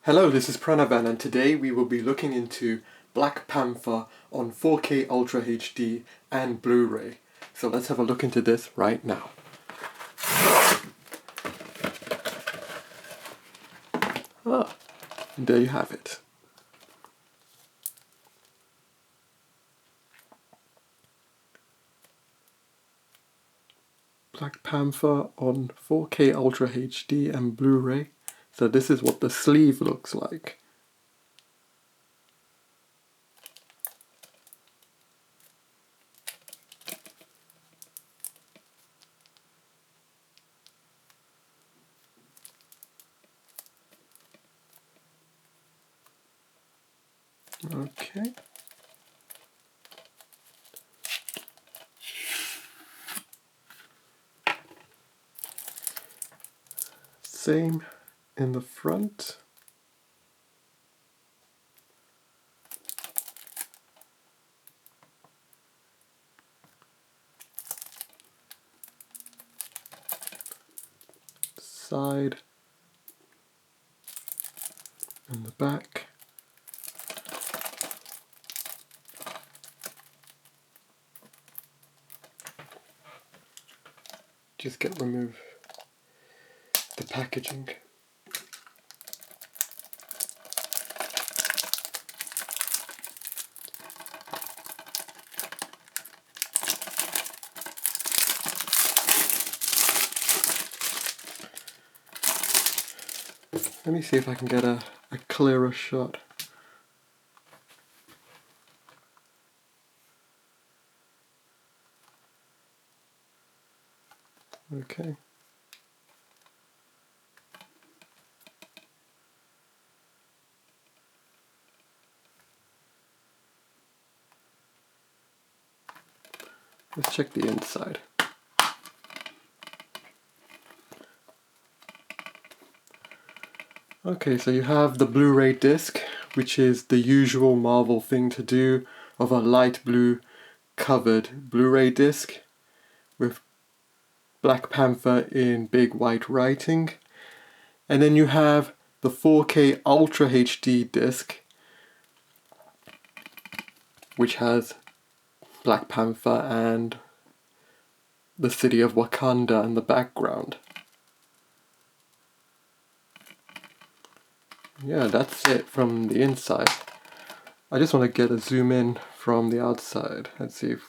Hello, this is Pranavan, and today we will be looking into Black Panther on 4K Ultra HD and Blu-ray. So let's have a look into this right now. And there you have it. Black Panther on 4K Ultra HD and Blu-ray. So this is what the sleeve looks like. Okay. Same in the front. Side and the back. Just remove the packaging. Let me see if I can get a clearer shot. Okay. Let's check the inside. Okay, so you have the Blu-ray disc, which is the usual Marvel thing to do, of a light blue covered Blu-ray disc with Black Panther in big white writing. And then you have the 4K Ultra HD disc, which has Black Panther and the city of Wakanda in the background. Yeah, that's it from the inside. I just want to get a zoom in from the outside and see if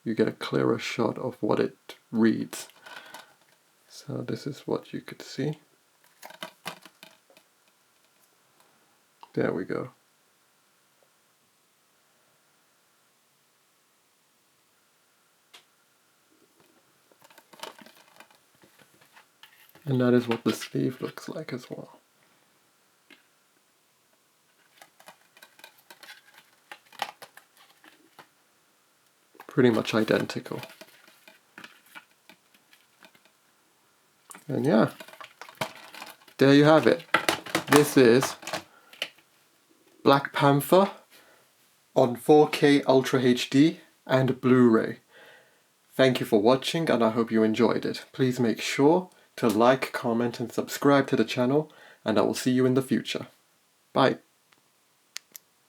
you get a clearer shot of what it reads. So this is what you could see. There we go. And that is what the sleeve looks like as well. Pretty much identical. And yeah, there you have it. This is Black Panther on 4K Ultra HD and Blu-ray. Thank you for watching, and I hope you enjoyed it. Please make sure to like, comment and subscribe to the channel, and I will see you in the future. Bye.